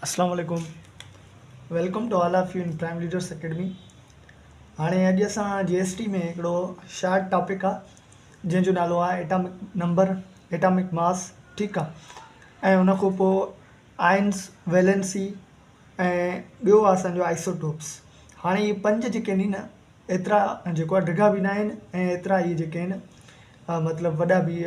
अस्सलाम वालेकुम। Welcome to all of you in Prime Leaders Academy. हाणे अॼु असां GST में हिकिड़ो शार्ट टॉपिक आहे जंहिंजो नालो आहे एटॉमिक नंबर, एटॉमिक मास। ठीकु आहे। ऐं उन खां पोइ आयन्स, वैलेंसी ऐं ॿियो आहे असांजो आइसोटोप्स। हाणे इहे पंज जेके आहिनि न, एतिरा जेको आहे डिघा बि न आहिनि ऐं एतिरा इहे जेके आहिनि मतिलबु वॾा बि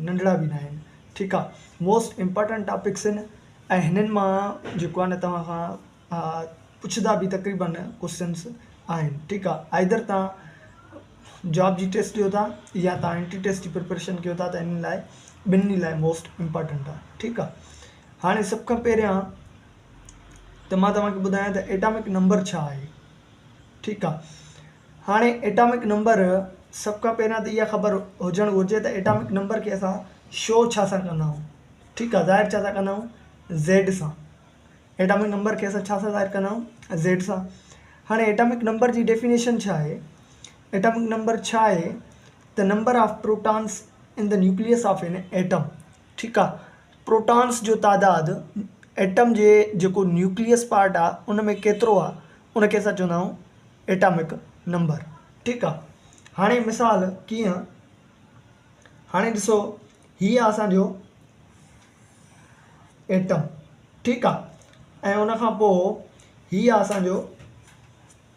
नंढड़ा बि न आहिनि। ठीकु आहे। मोस्ट इम्पॉर्टेंट टॉपिक्स आहिनि ऐं हिननि मां जेको आहे न तव्हां खां पुछंदा बि तक़रीबन क्वेश्चन्स आहिनि। ठीकु आहे। आइदर तव्हां जॉब जी टेस्ट ॾियो था या तव्हां एंट्री टेस्ट जी प्रिपरेशन कयो था, त इन लाइ ॿिन्ही लाइ मोस्ट इम्पॉर्टेंट आहे। ठीकु आहे। हाणे सभ खां पहिरियां त मां तव्हांखे ॿुधायां त एटॉमिक नंबर छा आहे। ठीकु आहे। हाणे एटॉमिक नंबर सभ खां पहिरियां त इहा ख़बर हुजणु घुरिजे त एटॉमिक नंबर खे असां शो छा सां कंदा आहियूं। ठीकु आहे। ज़ाहिर छा सां कंदा आहियूं, ज़ेड सां। एटॉमिक नंबर खे असां छा सां ज़ाहिर कंदा आहियूं, ज़ेड सां। हाणे एटॉमिक नंबर जी डेफिनेशन छा आहे। एटॉमिक नंबर छा आहे त number of protons in the nucleus of an atom. ठीकु आहे। प्रोटॉन्स जो तादादु एटम जे जेको न्यूक्लियस पार्ट आहे उन में केतिरो आहे, उनखे असां चवंदा आहियूं एटॉमिक नंबर। ठीकु आहे। हाणे मिसाल कीअं, हाणे ॾिसो हीअ आहे असांजो एटम। ठीकु आहे। ऐं उन खां पोइ हीअ आहे असांजो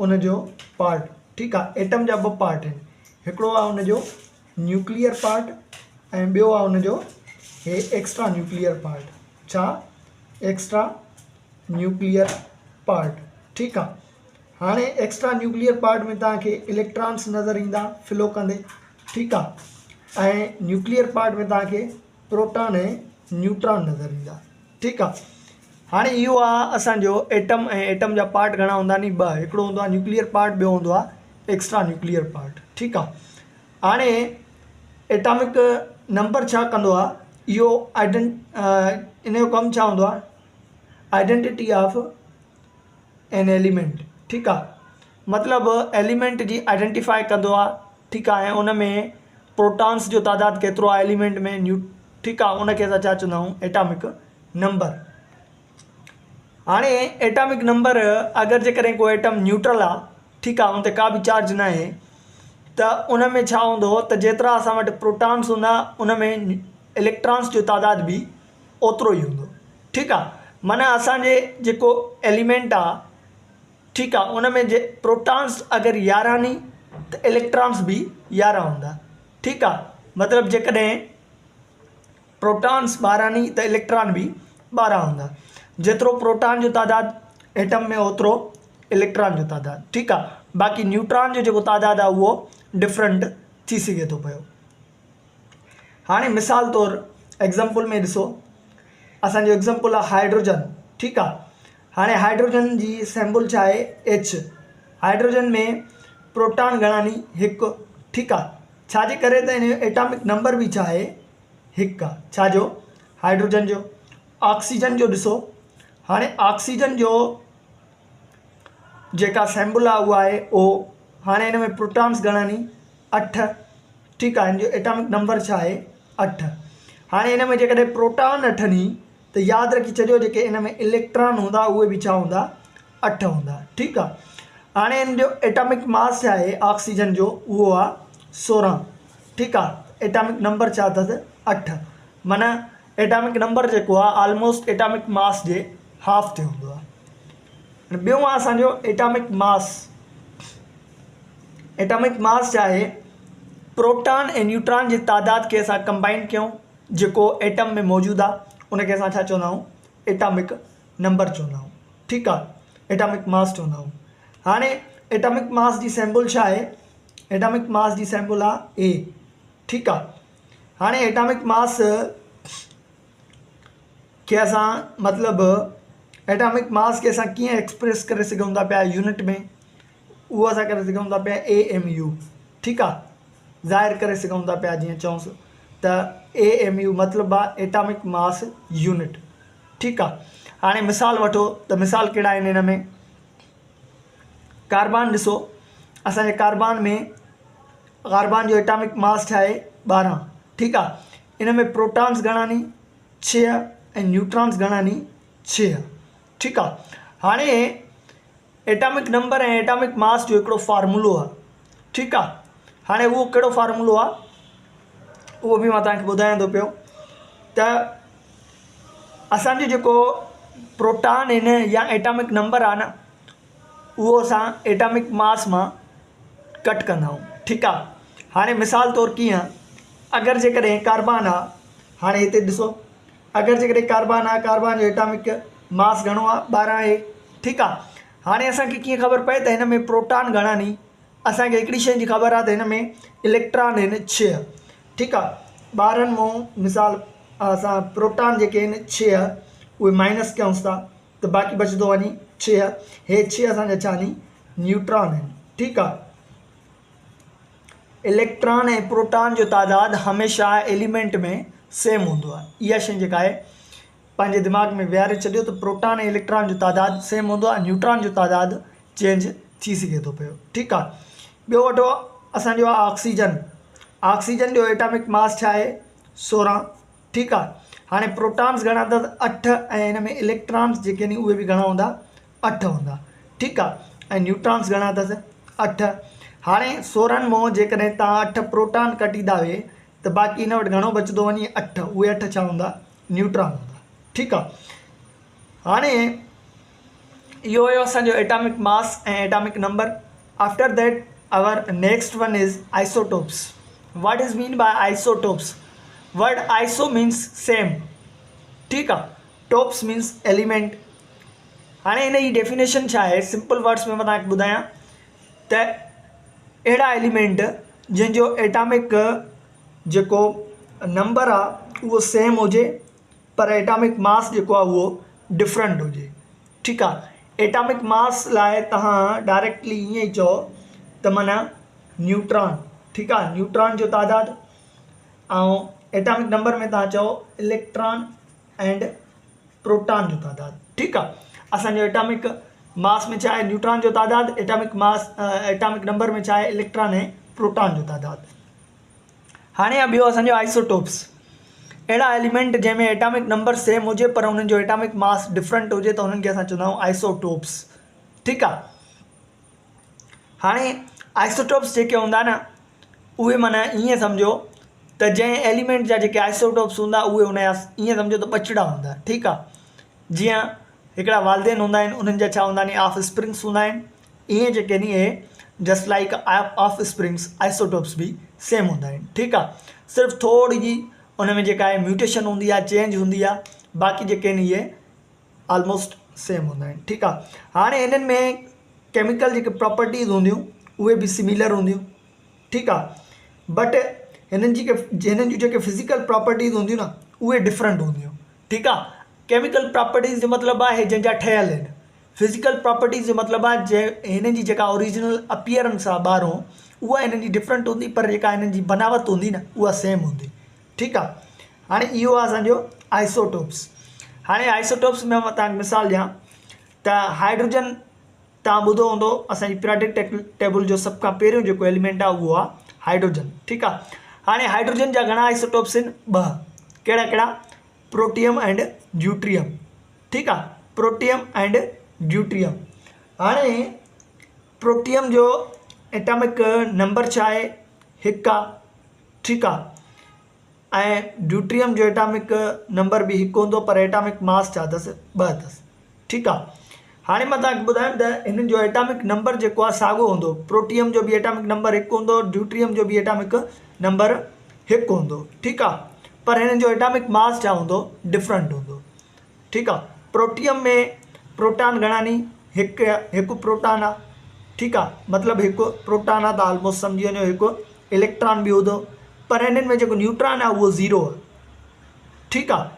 उनजो पार्ट। ठीकु आहे। एटम जा ॿ पार्ट आहिनि, हिकिड़ो आहे उनजो न्यूक्लियर पार्ट ऐं ॿियो आहे उनजो हे एक्स्ट्रा न्यूक्लियर पार्ट। छा, एक्स्ट्रा न्यूक्लियर पार्ट। ठीकु आहे। हाणे एक्स्ट्रा न्यूक्लियर पार्ट में तव्हांखे इलेक्ट्रॉन्स नज़र ईंदा फ्लो कंदे। ठीकु आहे। ऐं न्यूक्लियर पार्ट में तव्हांखे प्रोटॉन ऐं न्यूट्रॉन नज़र ईंदा। ठीकु आहे। हाणे इहो आहे असांजो एटम। ऐं एटम जा पार्ट घणा हूंदा नी, ॿ। हिकिड़ो हूंदो आहे न्यूक्लियर पार्ट, ॿियो हूंदो आहे एक्स्ट्रा न्यूक्लियर पार्ट। ठीकु आहे। हाणे एटॉमिक नंबर छा कंदो आहे, इहो इन जो कमु छा हूंदो आहे, आइडेंटिटी ऑफ एन एलिमेंट। ठीकु आहे। मतिलबु एलिमेंट जी आइडेंटिफाई कंदो आहे। ठीकु आहे। ऐं उन में प्रोटॉन्स जो तादादु केतिरो आहे एलिमेंट में। ठीकु आहे। उनखे असां छा चवंदा आहियूं, एटॉमिक नंबर। हाणे एटॉमिक नंबर अगरि जेकॾहिं को एटम न्यूट्रल आहे, ठीकु आहे, उन ते का बि चार्ज न आहे, त उन में छा हूंदो त जेतिरा असां वटि प्रोटॉन्स हूंदा उन में इलेक्ट्रॉन्स जो तादादु बि ओतिरो ई हूंदो। ठीकु आहे। माना असांजे जेको एलिमेंट आहे, ठीकु आहे, उन में जे प्रोटॉन्स अगरि 11 नी त इलेक्ट्रॉन्स बि 11 हूंदा। ठीकु आहे। मतिलबु जेकॾहिं प्रोटॉन्स 12 नी त इलेक्ट्रॉन बि 12 हूंदा। जेतिरो प्रोटॉन जो तादादु एटम में ओतिरो इलेक्ट्रॉन जो तादादु। ठीकु आहे। बाक़ी न्यूट्रॉन जो जेको तादादु आहे उहो डिफरेंट थी सघे थो पियो। हाणे मिसाल तौरु एग्ज़ाम्पल में ॾिसो, असांजो एग्ज़ाम्पल आहे हाइड्रोजन। ठीकु आहे। हाणे हाइड्रोजन जी सिंबल छा आहे, H। हाइड्रोजन में प्रोटॉन घणा नी, 1। ठीकु आहे। छाजे करे त इन जो एटॉमिक नंबर बि छा आहे, 1 आहे। छाजो, हाइड्रोजन जो। ऑक्सीजन जो ॾिसो, हाणे ऑक्सीजन जो जेका सिंबल आहे उहा आहे O। हाणे हिन में प्रोटॉन्स घणा नी, 8। ठीकु आहे। हिन जो एटॉमिक नंबर छा आहे, 8। हाणे हिन में जेकॾहिं प्रोटॉन 8 नी त यादि रखी छॾियो जेके हिन में इलेक्ट्रॉन हूंदा उहे बि छा हूंदा, 8 हूंदा। ठीकु आहे। हाणे हिन जो एटॉमिक मास छा आहे ऑक्सीजन जो, उहो आहे 16। ठीकु आहे। एटॉमिक नंबर छा अथसि, 8। माना एटॉमिक नंबर जेको आहे ऑलमोस्ट एटॉमिक मास जे हाफ ते हूंदो आहे। ॿियो आहे असांजो एटॉमिक मास। एटॉमिक मास छा आहे, प्रोटॉन ऐं न्यूट्रॉन जे तादाद खे असां कंबाइन कयूं जेको एटम में मौजूदु आहे, उनखे असां छा चवंदा आहियूं, एटॉमिक नंबर चवंदा आहियूं। ठीकु आहे। एटॉमिक मास चवंदा आहियूं। हाणे एटॉमिक मास जी सिंबल छा आहे, एटॉमिक मास जी सिंबल आहे A। ठीकु आहे। हाणे एटॉमिक मास खे असां मतिलबु एटॉमिक मास खे असां कीअं एक्सप्रेस करे सघूं था पिया यूनिट में, उहो असां करे सघूं था पिया AMU। ठीकु आहे। ज़ाहिर करे सघूं था पिया जीअं चऊंसि त AMU मतिलबु आहे एटॉमिक मास यूनिट। ठीकु आहे। हाणे मिसाल वठो त मिसाल कहिड़ा आहिनि हिन में, कार्बन ॾिसो, असांजे कार्बन जो एटॉमिक मास छा आहे, 12। ठीकु आहे। इन में प्रोटॉन्स घणा नी, 6 ऐं न्यूट्रॉन्स घणा नी, 6। ठीकु आहे। हाणे एटॉमिक नंबर ऐं एटॉमिक मास जो हिकिड़ो फार्मूलो आहे, ठीकु आहे। हाणे उहो कहिड़ो फार्मूलो आहे उहो बि मां तव्हांखे ॿुधायां थो पियो। त असांजो जेको प्रोटॉन आहिनि या एटॉमिक नंबर आहे न, उहो असां एटॉमिक मास मां कट कंदा आहियूं, ठीकु आहे। हाणे मिसाल तौरु कीअं, अगरि जेकॾहिं कार्बन आहे, हाणे हिते ॾिसो, अगरि जेकॾहिं कार्बन आहे, कार्बन जो एटॉमिक मास घणो आहे 12 आहे, ठीकु आहे। हाणे असांखे कीअं ख़बर पए त हिन में प्रोटॉन घणा नी, असांखे हिकिड़ी शइ जी ख़बर आहे त हिन में इलेक्ट्रॉन आहिनि 6, ठीकु आहे। 12 मां मिसाल असां प्रोटॉन जेके आहिनि 6 उहे माइनस कयूंसि था त बाक़ी बचंदो वञी 6, हे 6 असांजा छा नी न्यूट्रॉन आहिनि, ठीकु आहे। इलेक्ट्रॉन ऐं प्रोटॉन जो तादादु हमेशह एलिमेंट में सेम हूंदो आहे। इहा शइ जेका आहे पंहिंजे दिमाग़ में विहारे छॾियो त प्रोटॉन ऐं इलेक्ट्रॉन जो तादादु सेम हूंदो आहे, न्यूट्रॉन जो तादादु चेंज थी सघे थो पियो, ठीकु आहे। ॿियो वठो असांजो आहे ऑक्सीजन। ऑक्सीजन जो एटॉमिक मास छा आहे 16, ठीकु आहे। हाणे प्रोटॉन्स घणा अथसि 8 ऐं हिन में इलेक्ट्रॉन्स जेके नी उहे बि घणा हूंदा 8 हूंदा, ठीकु आहे। ऐं न्यूट्रॉन्स घणा अथसि 8। हाणे 16 मां जेकॾहिं तव्हां 8 प्रोटॉन कटींदा वे त बाक़ी हिन वटि घणो बचंदो वञे 8, उहे 8 छा हूंदा न्यूट्रॉन हूंदा, ठीकु आहे। हाणे इहो हुयो असांजो एटॉमिक मास ऐं atomic number. After that our next one is isotopes. What is mean by isotopes? Word iso means same, ठीकु आहे। Topes means element. हाणे हिन जी डेफिनेशन छा आहे, सिंपल वर्ड्स में मां तव्हांखे ॿुधायां त अहिड़ा एलिमेंट जंहिंजो एटॉमिक जेको नंबर आहे उहो सेम हुजे पर एटॉमिक मास जेको आहे उहो डिफरेंट हुजे, ठीकु आहे। एटॉमिक मास लाइ तव्हां डायरेक्टली ईअं ई चओ त माना न्यूट्रॉन, ठीकु आहे, न्यूट्रॉन जो तादादु। ऐं एटॉमिक नंबर में तव्हां चओ इलेक्ट्रॉन एंड प्रोटॉन जो तादादु, ठीकु आहे। असांजो एटॉमिक मास में छा आहे न्यूट्रॉन जो तादादु, एटॉमिक नंबर में छा आहे इलेक्ट्रॉन ऐं प्रोटॉन जो तादादु। हाणे ॿियो असांजो आइसोटोप्स। अहिड़ा एलिमेंट जंहिंमें एटॉमिक नंबर सेम हुजे पर उन्हनि जो एटॉमिक मास डिफरेंट हुजे त उन्हनि खे असां चवंदा आहियूं आइसोटोप्स, ठीकु आहे। हाणे आइसोटोप्स जेके हूंदा न उहे माना ईअं सम्झो त जंहिं एलिमेंट जा जेके आइसोटोप्स हूंदा उहे हुनजा ईअं सम्झो त ॿचिड़ा हूंदा, ठीकु आहे। जीअं हिकिड़ा वालदेन हूंदा आहिनि, उन्हनि जा छा हूंदा आहिनि ऑफ स्प्रिंग्स हूंदा आहिनि, ईअं जेके नी इहे just like of springs isotopes बि सेम हूंदा आहिनि, ठीकु आहे। सिर्फ़ु थोरी जी उन में जेका आहे म्यूटेशन हूंदी आहे, चेंज हूंदी आहे, बाक़ी जेके नी इहे ऑलमोस्ट सेम हूंदा आहिनि, ठीकु आहे। हाणे इन्हनि में केमिकल जेके प्रॉपर्टीज़ हूंदियूं उहे बि सिमिलर हूंदियूं, ठीकु आहे। बट हिननि जी जेके फिज़िकल प्रॉपर्टीज़ हूंदियूं न उहे डिफरेंट हूंदियूं, ठीकु आहे। केमिकल प्रॉपर्टीज़ जो मतिलबु आहे जंहिंजा ठहियल आहिनि, फिज़िकल प्रॉपर्टीज़ जो मतिलबु आहे हिननि जी जेका ओरिजिनल अपीयरेंस आहे ॿाहिरों उहा हिननि जी डिफरेंट हूंदी पर जेका हिननि जी बनावट हूंदी न उहा सेम हूंदी, ठीकु आहे। हाणे इहो आहे असांजो आइसोटोप्स। हाणे आइसोटोप्स में मां तव्हांखे मिसाल ॾियां त हाइड्रोजन तव्हां ॿुधो हूंदो, असांजी पीरियोडिक टेबल जो सभ खां पहिरियों जेको एलिमेंट आहे उहो आहे हाइड्रोजन, ठीकु आहे। हाणे हाइड्रोजन जा घणा आइसोटोप्स आहिनि 2, कहिड़ा कहिड़ा, प्रोटियम एंड ड्यूट्रियम, ठीकु आहे, प्रोटियम एंड ड्यूट्रियम। हाणे प्रोटियम जो एटॉमिक नंबर छा आहे 1 आहे, ठीकु आहे। ऐं ड्यूट्रियम जो एटॉमिक नंबर बि 1 हूंदो पर एटॉमिक मास छा अथसि 2 अथसि, ठीकु आहे। हाणे मां तव्हांखे ॿुधायां त हिननि जो एटॉमिक नंबर जेको आहे साॻियो हूंदो, प्रोटियम जो बि एटॉमिक नंबर 1 हूंदो, ड्यूट्रियम जो बि एटॉमिक नंबर 1 हूंदो, ठीकु आहे। पर हिननि जो एटॉमिक मास छा हूंदो डिफरेंट हूंदो, ठीकु आहे। प्रोटियम में प्रोटॉन घणा नी 1 प्रोटॉन आहे, ठीकु आहे, मतिलबु 1 प्रोटॉन आहे त ऑलमोस्ट सम्झी वञो 1 इलेक्ट्रॉन बि हूंदो, पर हिननि में जेको न्यूट्रॉन आहे उहो 0 आहे, ठीकु आहे।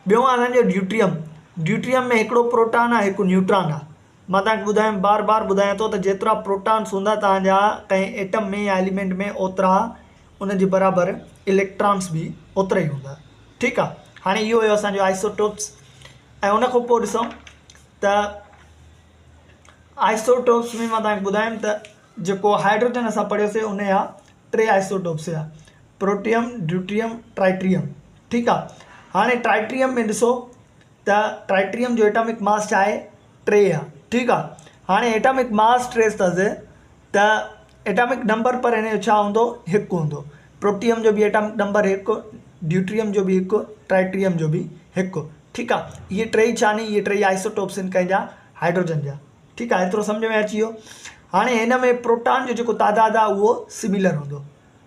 ॿियो आहे असांजो ड्यूट्रियम। ड्यूट्रियम में 1 प्रोटॉन आहे 1 न्यूट्रॉन आहे। मां तव्हांखे ॿुधायां बार ॿुधायां थो त जेतिरा प्रोटॉन्स हूंदा तव्हांजा कंहिं एटम में या एलिमेंट में ओतिरा उन जे बराबरि इलेक्ट्रॉन्स बि ओतिरा ई हूंदा, ठीकु आहे। हाणे इहो हुयो असांजो आइसोटोप्स। ऐं उन खां पोइ ॾिसूं त आइसोटोप्स में मां तव्हांखे ॿुधायमि त जेको हाइड्रोजन असां पढ़ियोसीं उन जा 3 आइसोटोप्स हुआ, प्रोटियम, ड्यूट्रियम, ट्राइट्रियम, ठीकु आहे। हाणे ट्राइट्रियम में ॾिसो त ट्राइट्रियम जो एटॉमिक मास छा आहे 3 आहे। ठीकु आहे, हाणे एटॉमिक मास 3 अथसि त एटॉमिक नंबर पर हिन जो छा हूंदो 1 हूंदो। प्रोटियम जो बि एटॉमिक नंबर 1, ड्यूट्रियम जो बि 1, ट्राइट्रियम जो बि 1। ठीकु आहे, इहे 3 छा आहिनि, इहे 3 आइसोटोप्स आहिनि कंहिंजा हाइड्रोजन जा। ठीकु आहे, एतिरो सम्झ में अची वियो। हाणे हिन में प्रोटॉन जो जेको तादाद आहे उहो सिमिलर हूंदो।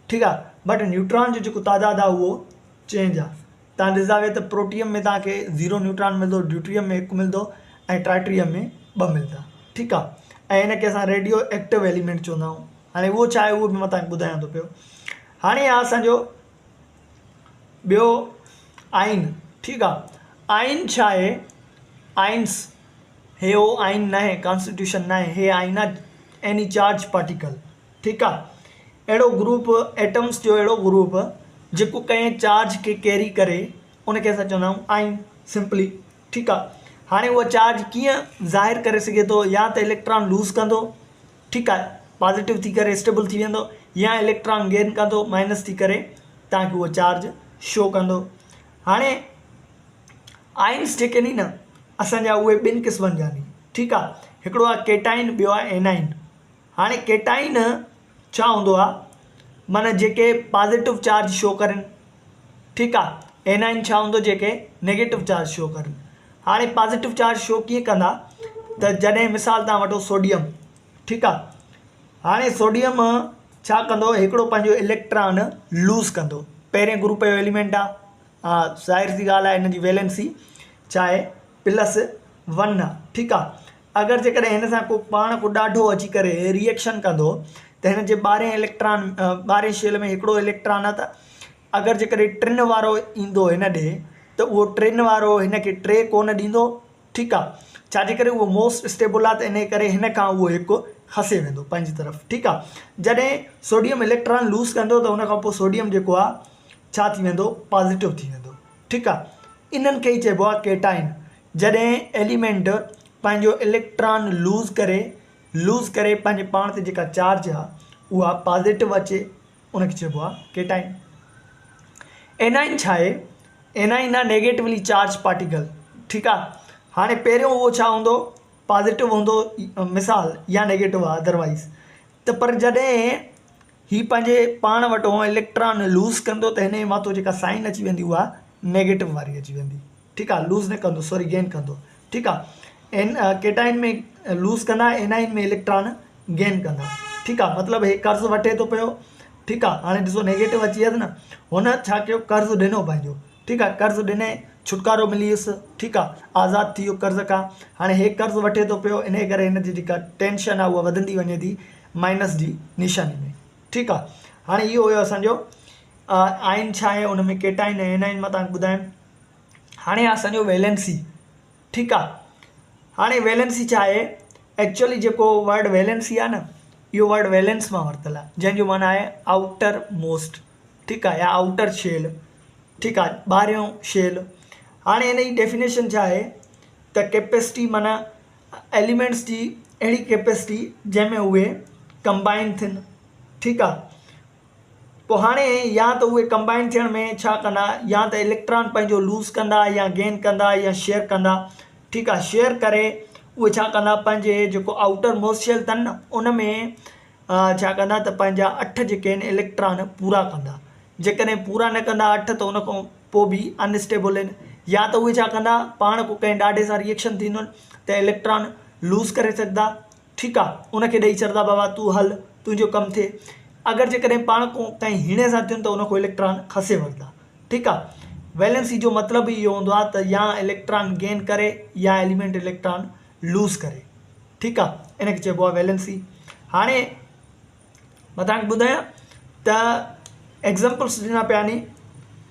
ठीकु आहे, बट न्यूट्रॉन जो जेको तादाद आहे उहो चेंज आहे। तव्हां ॾिसंदा त प्रोटियम में तव्हांखे 0 न्यूट्रॉन मिलंदो, ड्यूट्रियम में 1 मिलंदो ऐं ट्राइट्रियम में 2 मिलंदा। ठीकु आहे, ऐं हिनखे असां रेडियो एक्टिव एलिमेंट चवंदा आहियूं। हाणे उहो छा आहे उहो बि मां तव्हांखे ॿुधायां थो पियो। हाणे आहे असांजो ॿियो आइन। ठीकु आहे, आइन छा आहे, आइन्स हे हो आइन न आहे, कॉन्स्टिट्यूशन न आहे, हे आइन आहे एनी चार्ज पार्टिकल। ठीकु आहे, अहिड़ो ग्रुप एटम्स जो अहिड़ो ग्रुप जेको कंहिं चार्ज खे कैरी करे उनखे असां चवंदा आहियूं आइन सिंपली। ठीकु आहे, हाणे उहो चार्ज कीअं ज़ाहिर करे सघे थो, या त इलेक्ट्रॉन लूज़ कंदो, ठीकु आहे, पॉजिटिव थी करे स्टेबल थी वेंदो, या इलेक्ट्रॉन गेन कंदो माइनस थी करे तव्हांखे उहो चार्ज शो कंदो। हाणे आइन्स जेके नी न असांजा उहे 2 क़िस्मनि जा आहिनि। ठीकु आहे, हिकिड़ो आहे केटाइन, ॿियो आहे एनाइन। हाणे केटाइन छा हूंदो आहे, माना जेके पॉजिटिव चार्ज शो करनि। ठीकु आहे, एनाइन छा हूंदो, जेके नेगेटिव चार्ज शो करनि। हाणे पॉजिटिव चार्ज शो कीअं कंदा, त जॾहिं मिसाल तव्हां वठो सोडियम। ठीकु आहे, हाणे सोडियम छा कंदो, हिकिड़ो पंहिंजो इलेक्ट्रॉन लूज़ कंदो। पहिरें ग्रुप जो एलिमेंट आहे, हा ज़ाहिर सी ॻाल्हि आहे, हिन जी वैलेंसी छा आहे +1 आहे। ठीकु आहे, अगरि जेकॾहिं हिन सां को पाण को ॾाढो अची करे रिएक्शन कंदो त हिन जे 12 इलेक्ट्रॉन 12 शेल में हिकिड़ो इलेक्ट्रॉन आहे, त अगरि जेकॾहिं 3 वारो ईंदो हिन ॾे त उहो 3 वारो हिन खे 3 कोन ॾींदो। ठीकु आहे, छाजे करे उहो मोस्ट स्टेबल आहे, त इन करे हिन खां उहो 1 खसे वेंदो पंहिंजी तरफ़। ठीकु आहे, जॾहिं सोडियम इलेक्ट्रॉन लूज़ कंदो त उन खां पोइ सोडियम जेको आहे छा थी वेंदो, पॉजिटिव थी वेंदो। ठीकु आहे, इन्हनि खे ई चइबो आहे केटाइन। जॾहिं एलिमेंट पंहिंजो इलेक्ट्रॉन लूज़ करे पंहिंजे पाण ते जेका चार्ज आहे उहा पॉजिटिव अचे, उनखे चइबो आहे केटाइन। एनाइन छा आहे, एनाइन आहे नेगेटिवली चार्ज पार्टिकल। ठीकु आहे, हाणे पहिरियों उहो छा हूंदो, पॉजिटिव हूंदो मिसाल, या नेगेटिव आहे अदरवाइज़। त पर जॾहिं ही पंहिंजे पाण वटि इलेक्ट्रॉन लूज़ कंदो त हिन जे मथां जेका साइन अची वेंदी उहा नेगेटिव वारी अची वेंदी। ठीकु आहे, लूज़ न कंदो, सॉरी गेन कंदो। ठीकु आहे, केटाइन में लूज़ कंदा, एनाइन में इलेक्ट्रॉन गेन कंदा। ठीकु आहे, मतिलबु हे कर्ज़ वठे थो पियो। ठीकु आहे, हाणे ॾिसो नेगेटिव अची वियसि न, हुन छा कयो, कर्ज़ ॾिनो पंहिंजो। ठीकु आहे, कर्ज़ ॾिने, छुटकारो मिली वियुसि। ठीकु आहे, आज़ादु थी वियो कर्ज़ खां। हाणे हे कर्ज़ वठे थो पियो, इन करे हिन जी जेका टेंशन आहे उहा वधंदी वञे थी माइनस जी निशानी में। ठीकु आहे, हाणे इहो हुयो असांजो आइन छा आहे, उन में केटाइन ऐं एनाइन मां तव्हांखे ॿुधायमि। हाणे असांजो वैलेंसी। ठीकु आहे, हाणे वैलेंसी छा आहे, एक्चुअली जेको वर्ड वैलेंसी आहे न, इहो वर्ड वैलेंस मां वरितल आहे, जंहिंजो माना आहे आउटर मोस्ट। ठीकु आहे, या आउटर शेल। ठीकु आहे, ॿाहिरियों शेल। हाणे हिन जी डेफिनेशन छा आहे, त कैपेसिटी माना एलिमेंट्स जी अहिड़ी कैपेसिटी जंहिंमें उहे कंबाइन थियनि। ठीकु आहे, पोइ हाणे या त उहे कंबाइन थियण में छा कंदा, या त इलेक्ट्रॉन पंहिंजो लूज़ कंदा, या गेन कंदा, या शेयर कंदा। ठीकु आहे, शेयर करे उहे छा कंदा, पंहिंजे जेको आउटर मोस्ट शेल अथनि न उन में छा कंदा, त पंहिंजा 8 जेके आहिनि इलेक्ट्रॉन पूरा कंदा। जेकॾहिं पूरा न कंदा 8 त उन खां पोइ बि अनस्टेबल आहिनि। या त उहे छा कंदा, पाण को कंहिं ॾाढे सां रिएक्शन थींदो त इलेक्ट्रॉन लूज़ करे सघंदा। ठीकु आहे, उनखे ॾेई छॾंदा, बाबा तूं हल, तुंहिंजो कमु थिए। अगरि जेकॾहिं पाण को कंहिं हीणे सां थियनि त उन को इलेक्ट्रॉन खसे वठंदा। ठीकु आहे, वैलेंसी जो मतिलबु इहो हूंदो आहे त या इलेक्ट्रॉन गेन करे या एलिमेंट इलेक्ट्रॉन लूज़ करे। ठीकु आहे, इनखे चइबो आहे वैलेंसी। हाणे मां तव्हांखे ॿुधायां त एग्ज़ाम्पल्स ॾिना पिया नी,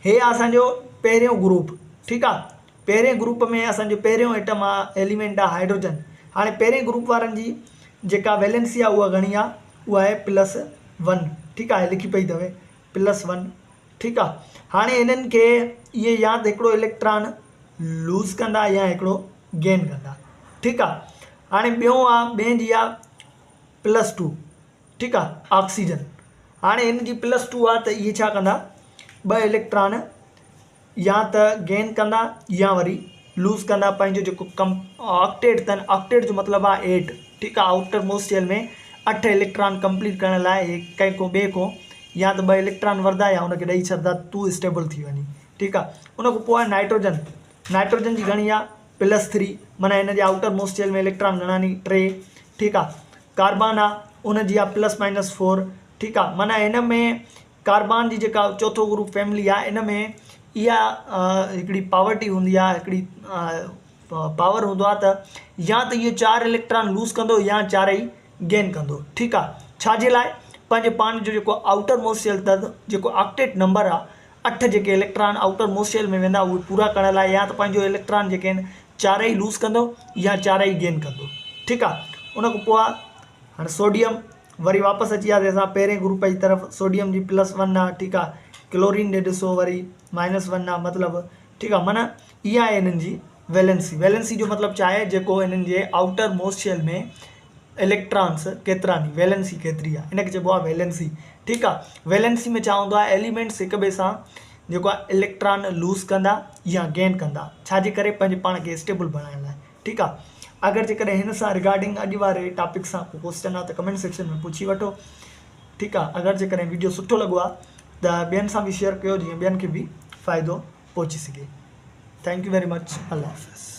हे आहे असांजो पहिरियों ग्रुप। ठीकु आहे, पहिरें ग्रुप में असांजो पहिरियों एटम आहे, एलिमेंट आहे हाइड्रोजन। हाणे पहिरें ग्रुप वारनि जी जेका वैलेंसी आहे उहा घणी आहे, उहा आहे +1। ठीकु आहे, लिखी पई अथव +1। ठीकु आहे, हाणे हिननि खे इहे या त हिकिड़ो इलेक्ट्रॉन लूज़ कंदा या हिकिड़ो गेन कंदा। ठीकु आहे, हाणे ॿियों आहे, ॿिए जी आहे +2। ठीकु आहे, ऑक्सीजन। हाणे हिन जी +2 आहे त इहे छा कंदा, 2 इलेक्ट्रॉन या त गेन कंदा या वरी लूज़ कंदा पंहिंजो जेको ऑक्टेट अथनि, ऑक्टेट जो मतिलबु आहे 8, ठीकु आहे। आउटर मोस्ट शेल में 8 इलेक्ट्रॉन कंप्लीट करण लाइ कंहिं को ॿिए को या त 2 इलेक्ट्रॉन वरदा या हुनखे ॾेई छॾंदा, तू स्टेबल थी वञे, ठीकु आहे। उन खां पोइ आहे नाइट्रोजन। नाइट्रोजन जी घणी आहे +3, माना हिन जे आउटर मोस्ट शेल में इलेक्ट्रॉन घणा नी 3, ठीकु आहे। कार्बन आहे उनजी आहे +-4, ठीकु आहे। माना हिन में कार्बन जी जेका चौथो ग्रुप फैमिली आहे, इन में इहा हिकिड़ी पावर्टी हूंदी आहे, हिकिड़ी पावर हूंदो आहे त या त इहो 4 इलेक्ट्रॉन लूज़ कंदो या 4 ई गेन कंदो, ठीकु आहे। छाजे लाइ? पंहिंजे पाण जो जेको आउटर मोस्ट शेल अथसि, जेको ऑक्टेट नंबर आहे, 8 जेके इलेक्ट्रॉन आउटर मोस्ट शेल में वेंदा उहे पूरा करण लाइ या त पंहिंजो इलेक्ट्रॉन जेके आहिनि 4 ई लूज़ कंदो या 4 ई गेन कंदो, ठीकु आहे। उन खां पोइ आहे हाणे सोडियम। वरी वापसि अची वियासीं असां पहिरें ग्रुप जी तरफ़। सोडियम जी +1 आहे, ठीकु आहे। क्लोरीन ॾे ॾिसो वरी -1 आहे, मतिलबु ठीकु आहे। माना इहा आहे हिननि जी वैलेंसी। वैलेंसी जो मतिलबु छा आहे? जेको हिननि जे आउटर मोस्ट शेल में इलेक्ट्रॉन्स केतिरा नी, वैलेंसी केतिरी आहे, इनखे चइबो आहे वैलेंसी, ठीकु आहे। वैलेंसी में छा हूंदो आहे? एलिमेंट्स हिक ॿिए सां जेको आहे इलेक्ट्रॉन लूज़ कंदा या गेन कंदा, छाजे करे? पंहिंजे पाण खे स्टेबल बणाइण लाइ, ठीकु आहे। अगरि जेकॾहिं हिन सां रिगार्डिंग अॼु वारे टॉपिक सां को क्वेश्चन आहे त कमेंट सेक्शन में पुछी वठो, ठीकु आहे। अगरि जेकॾहिं वीडियो सुठो लॻो आहे त ॿियनि सां बि शेयर कयो, जीअं ॿियनि खे बि फ़ाइदो पहुची सघे। Thank you very much. Allah हाफ़िज़।